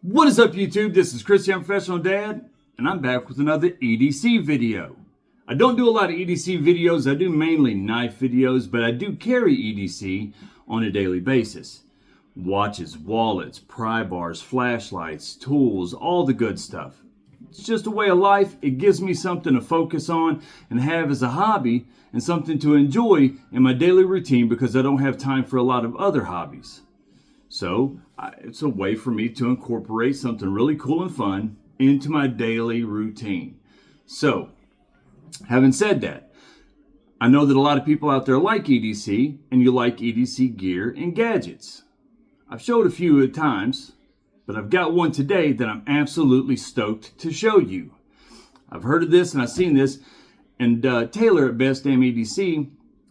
What is up, YouTube? This is Chris, young professional dad, and I'm back with another EDC video. I don't do a lot of EDC videos. I do mainly knife videos, but I do carry EDC on a daily basis. Watches, wallets, pry bars, flashlights, tools, all the good stuff. It's just a way of life. It gives me something to focus on and have as a hobby and something to enjoy in my daily routine because I don't have time for a lot of other hobbies. So it's a way for me to incorporate something really cool and fun into my daily routine. So, having said that, I know that a lot of people out there like EDC, and you like EDC gear and gadgets. I've showed a few at times, but I've got one today that I'm absolutely stoked to show you. I've heard of this and I've seen this, and Taylor at Best Damn EDC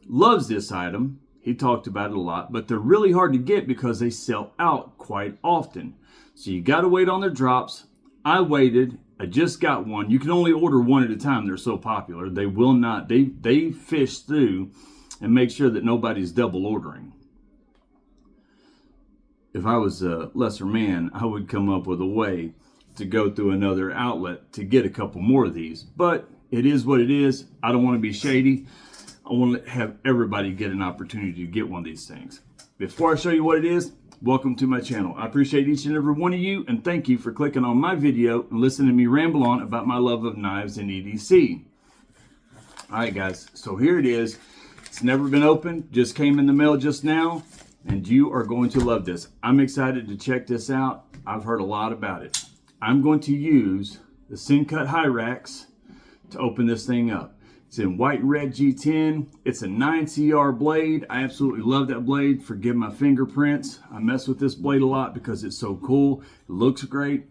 loves this item. He talked about it a lot, but they're really hard to get because they sell out quite often. So you got to wait on their drops. I waited. I just got one. You can only order one at a time. They're so popular. They will not. They fish through and make sure that nobody's double ordering. If I was a lesser man, I would come up with a way to go through another outlet to get a couple more of these. But it is what it is. I don't want to be shady. I want to have everybody get an opportunity to get one of these things. Before I show you what it is, welcome to my channel. I appreciate each and every one of you, and thank you for clicking on my video and listening to me ramble on about my love of knives and EDC. Alright guys, so here it is. It's never been opened, just came in the mail just now, and you are going to love this. I'm excited to check this out. I've heard a lot about it. I'm going to use the Sin-Cut Hyrax to open this thing up. It's in white and red G10. It's a 9CR blade. I absolutely love that blade. Forgive my fingerprints. I mess with this blade a lot because it's so cool. It looks great.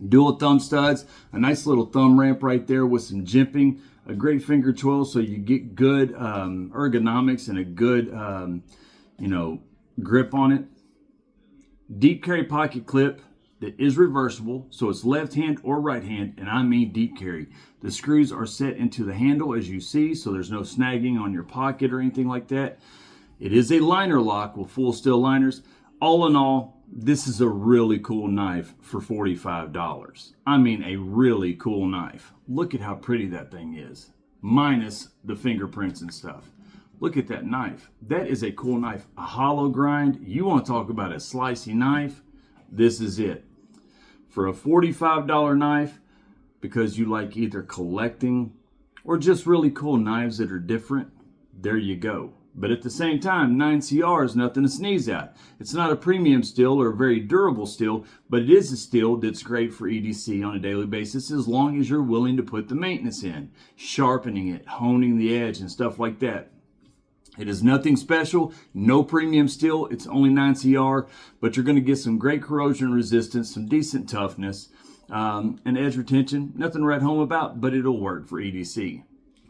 Dual thumb studs. A nice little thumb ramp right there with some jimping. A great finger twirl so you get good ergonomics and a good grip on it. Deep carry pocket clip that is reversible, so it's left hand or right hand, and I mean deep carry. The screws are set into the handle as you see, so there's no snagging on your pocket or anything like that. It is a liner lock with full steel liners. All in all, this is a really cool knife for $45. I mean a really cool knife. Look at how pretty that thing is, minus the fingerprints and stuff. Look at that knife. That is a cool knife. A hollow grind. You want to talk about a slicey knife? This is it. For a $45 knife, because you like either collecting or just really cool knives that are different, there you go. But at the same time, 9CR is nothing to sneeze at. It's not a premium steel or a very durable steel, but it is a steel that's great for EDC on a daily basis as long as you're willing to put the maintenance in, sharpening it, honing the edge and stuff like that. It is nothing special, no premium steel, it's only 9CR, but you're going to get some great corrosion resistance, some decent toughness, and edge retention. Nothing to write home about, but it'll work for EDC.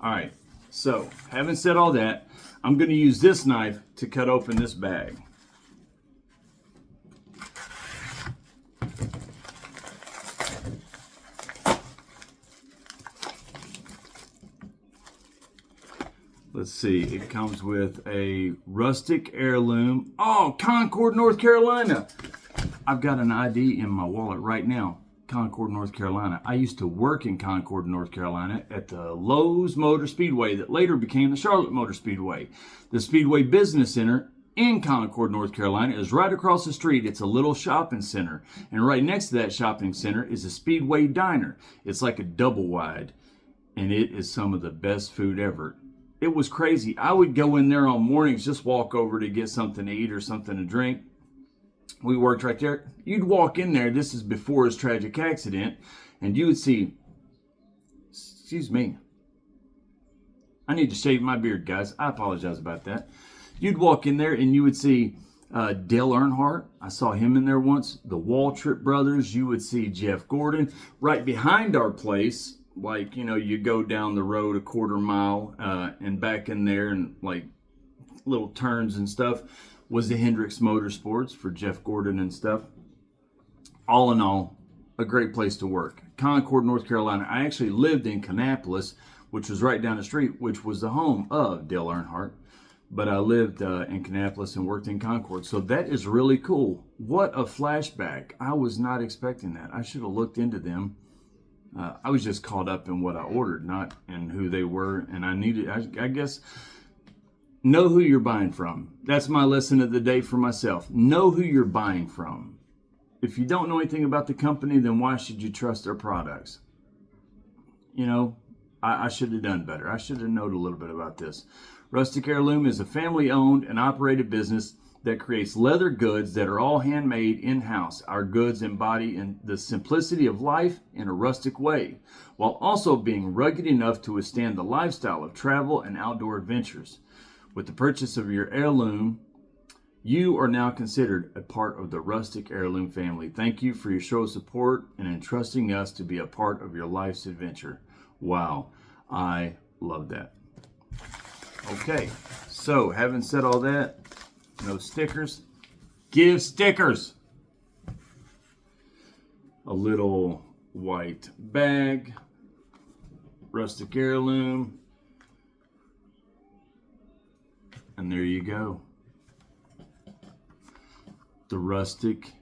Alright, so having said all that, I'm going to use this knife to cut open this bag. Let's see, it comes with a rustic heirloom. Oh, Concord, North Carolina. I've got an ID in my wallet right now. Concord, North Carolina. I used to work in Concord, North Carolina at the Lowe's Motor Speedway that later became the Charlotte Motor Speedway. The Speedway Business Center in Concord, North Carolina is right across the street. It's a little shopping center. And right next to that shopping center is a Speedway Diner. It's like a double wide. And it is some of the best food ever. It was crazy. I would go in there on mornings, just walk over to get something to eat or something to drink. We worked right there. You'd walk in there, this is before his tragic accident, and you would see, excuse me, I need to shave my beard, guys. I apologize about that. You'd walk in there and you would see Dale Earnhardt. I saw him in there once. The Waltrip brothers. You would see Jeff Gordon. Right behind our place, like, you go down the road a quarter mile and back in there and like little turns and stuff was the Hendricks Motorsports for Jeff Gordon and stuff. All in all, a great place to work. Concord, North Carolina. I actually lived in Kannapolis, which was right down the street, which was the home of Dale Earnhardt. but I lived in Kannapolis and worked in Concord. So that is really cool. What a flashback. I was not expecting that. I should have looked into them. I was just caught up in what I ordered, not in who they were. And I guess, know who you're buying from. That's my lesson of the day for myself. Know who you're buying from. If you don't know anything about the company, then why should you trust their products? You know, I should have done better. I should have known a little bit about this. Rustic Heirloom is a family-owned and operated business that creates leather goods that are all handmade in-house. Our goods embody the simplicity of life in a rustic way, while also being rugged enough to withstand the lifestyle of travel and outdoor adventures. With the purchase of your heirloom, you are now considered a part of the Rustic Heirloom family. Thank you for your show of support and entrusting us to be a part of your life's adventure. Wow, I love that. Okay, so having said all that, no stickers. Give stickers. A little white bag. Rustic Heirloom. And there you go. The Rustic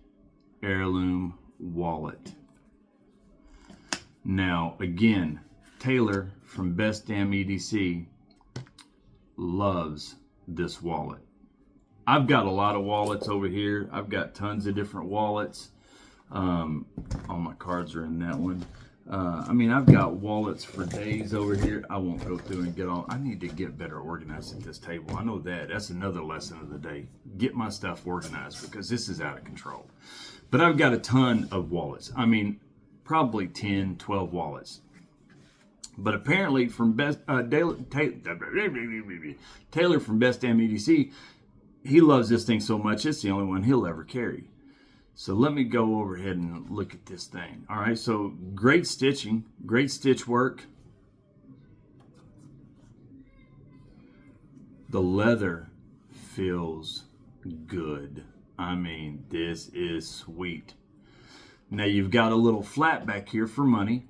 Heirloom wallet. Now, again, Taylor from Best Damn EDC loves this wallet. I've got a lot of wallets over here. I've got tons of different wallets. All my cards are in that one. I've got wallets for days over here. I won't go through and get all. I need to get better organized at this table. I know that. That's another lesson of the day. Get my stuff organized because this is out of control. But I've got a ton of wallets. Probably 10, 12 wallets. But apparently from Taylor from Best Damn EDC, he loves this thing so much, it's the only one he'll ever carry. So let me go over ahead and look at this thing. All right, so great stitching, great stitch work. The leather feels good. This is sweet. Now you've got a little flap back here for money.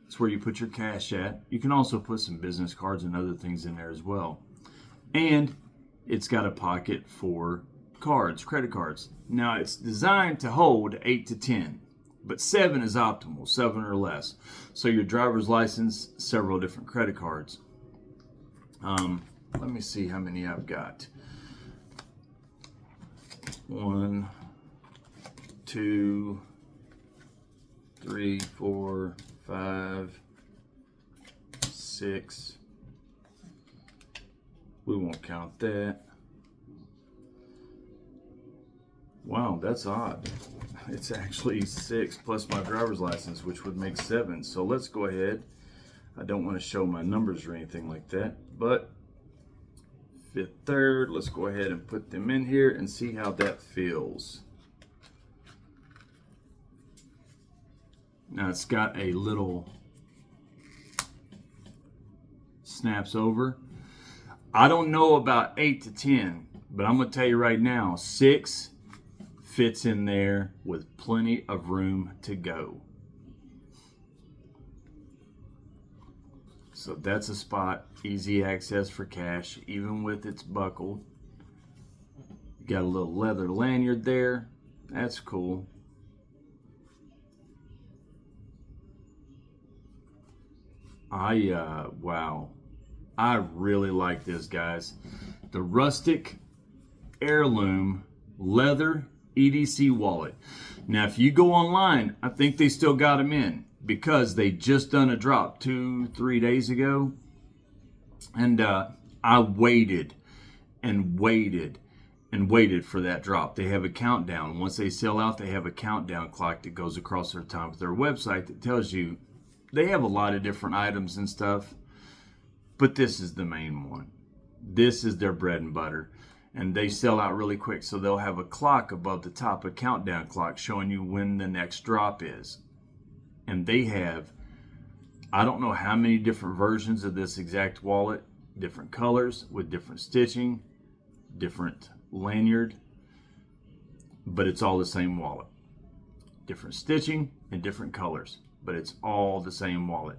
It's where you put your cash at. You can also put some business cards and other things in there as well. And it's got a pocket for cards, credit cards. Now it's designed to hold 8 to 10, but 7 is optimal, 7 or less. So your driver's license, several different credit cards. Let me see how many I've got. 1, 2, 3, 4, 5, 6. We won't count that. Wow, that's odd. It's actually 6 plus my driver's license, which would make 7. So let's go ahead. I don't want to show my numbers or anything like that, but 5th, 3rd, let's go ahead and put them in here and see how that feels. Now it's got a little snaps over. I don't know about 8 to 10, but I'm going to tell you right now, 6 fits in there with plenty of room to go. So that's a spot, easy access for cash, even with its buckled. Got a little leather lanyard there. That's cool. Wow. I really like this, guys. The Rustic Heirloom leather EDC wallet. Now, if you go online, I think they still got them in because they just done a drop 2-3 days ago. And I waited and waited and waited for that drop. They have a countdown. Once they sell out, they have a countdown clock that goes across their time with their website that tells you they have a lot of different items and stuff, but this is the main one. This is their bread and butter, and they sell out really quick. So they'll have a clock above the top, a countdown clock showing you when the next drop is. And they have, I don't know how many different versions of this exact wallet, different colors with different stitching, different lanyard, but it's all the same wallet. Different stitching and different colors, but it's all the same wallet.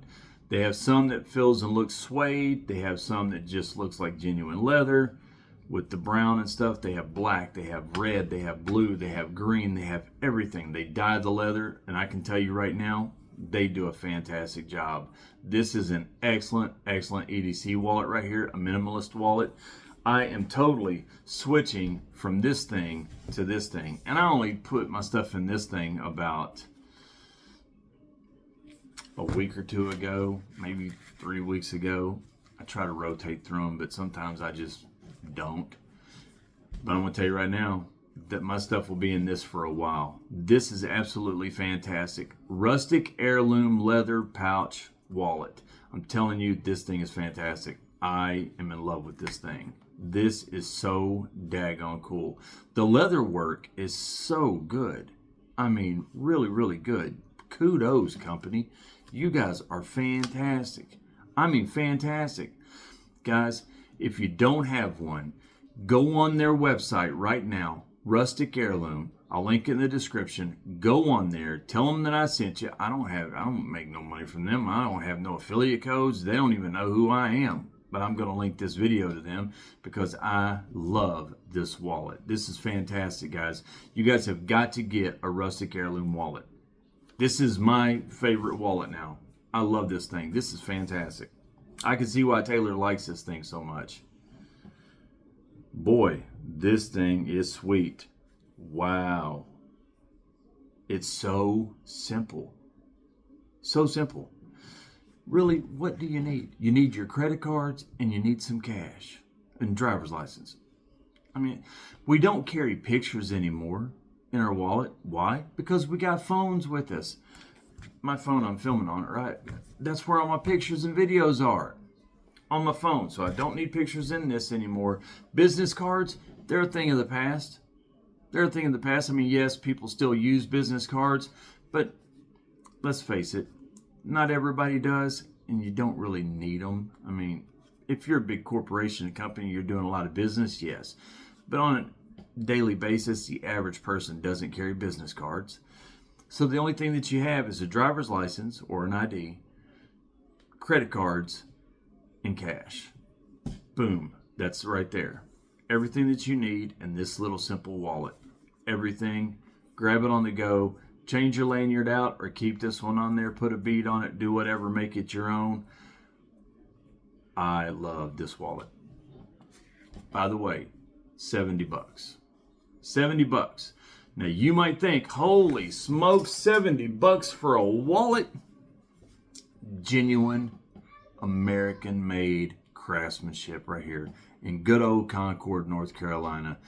They have some that feels and looks suede. They have some that just looks like genuine leather. with the brown and stuff. They have black, they have red, they have blue, they have green, they have everything. They dye the leather, and I can tell you right now, they do a fantastic job. This is an excellent EDC wallet right here, a minimalist wallet. I am totally switching from this thing to this thing, and I only put my stuff in this thing about a week or two ago, maybe 3 weeks ago. I try to rotate through them, but sometimes I just don't. But I'm going to tell you right now that my stuff will be in this for a while. This is absolutely fantastic. Rustic heirloom leather pouch wallet. I'm telling you, this thing is fantastic. I am in love with this thing. This is so daggone cool. The leather work is so good. I mean, really, really good. Kudos, company. You guys are fantastic. I mean, fantastic. Guys, if you don't have one, go on their website right now, Rustic Heirloom. I'll link in the description. Go on there. Tell them that I sent you. I don't make no money from them. I don't have no affiliate codes. They don't even know who I am. But I'm going to link this video to them because I love this wallet. This is fantastic, guys. You guys have got to get a Rustic Heirloom wallet. This is my favorite wallet now. I love this thing. This is fantastic. I can see why Taylor likes this thing so much. Boy, this thing is sweet. Wow. It's so simple. So simple. Really, what do you need? You need your credit cards and you need some cash and driver's license. I mean, we don't carry pictures anymore in our wallet. Why? Because we got phones with us. My phone, I'm filming on it, right? That's where all my pictures and videos are, on my phone. So I don't need pictures in this anymore. Business cards, they're a thing of the past. They're a thing of the past. I mean, yes, people still use business cards, but let's face it, not everybody does, and you don't really need them. I mean, if you're a big corporation, a company, you're doing a lot of business, yes. But on a daily basis, the average person doesn't carry business cards. So the only thing that you have is a driver's license or an ID, credit cards, and cash. Boom. That's right there. Everything that you need in this little simple wallet. Everything. Grab it on the go. Change your lanyard out or keep this one on there. Put a bead on it. Do whatever. Make it your own. I love this wallet. By the way, $70. $70. Now you might think, holy smokes, $70 for a wallet? Genuine American-made craftsmanship right here in good old Concord, North Carolina.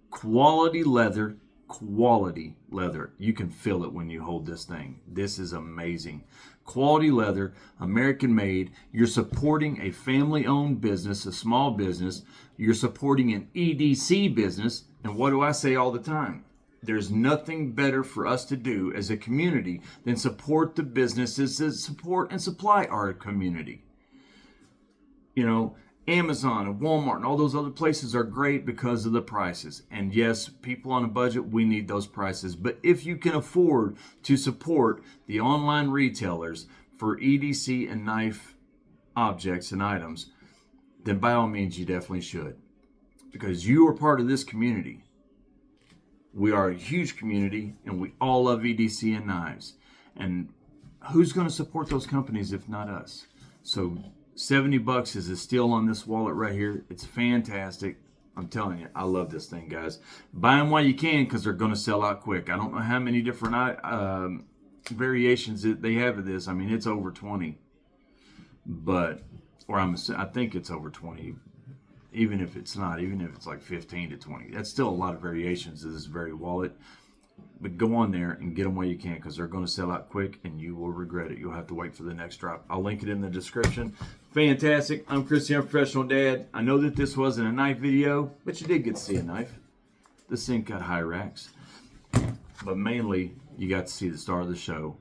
Quality leather. Quality leather. You can feel it when you hold this thing. This is amazing. Quality leather, American made. You're supporting a family-owned business, a small business. You're supporting an EDC business. And what do I say all the time? There's nothing better for us to do as a community than support the businesses that support and supply our community. You know, Amazon and Walmart and all those other places are great because of the prices. And yes, people on a budget, we need those prices. But if you can afford to support the online retailers for EDC and knife objects and items, then by all means, you definitely should. Because you are part of this community. We are a huge community, and we all love EDC and knives. And who's going to support those companies if not us? So $70 is a steal on this wallet right here. It's fantastic. I'm telling you, I love this thing, guys. Buy them while you can because they're going to sell out quick. I don't know how many different variations that they have of this. I mean, it's over 20. But, I think it's over 20. Even if it's not, even if it's like 15 to 20. That's still a lot of variations of this very wallet. But go on there and get them while you can because they're going to sell out quick and you will regret it. You'll have to wait for the next drop. I'll link it in the description. Fantastic. I'm Chris, the Unprofessional Dad. I know that this wasn't a knife video, but you did get to see a knife. This thing cut high racks. But mainly, you got to see the star of the show.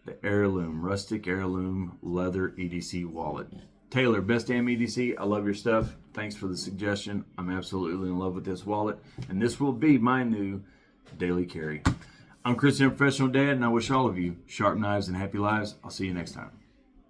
The heirloom, rustic heirloom leather EDC wallet. Taylor, best damn EDC. I love your stuff. Thanks for the suggestion. I'm absolutely in love with this wallet. And this will be my new daily carry. I'm Chris, the Unprofessional Dad, and I wish all of you sharp knives and happy lives. I'll see you next time.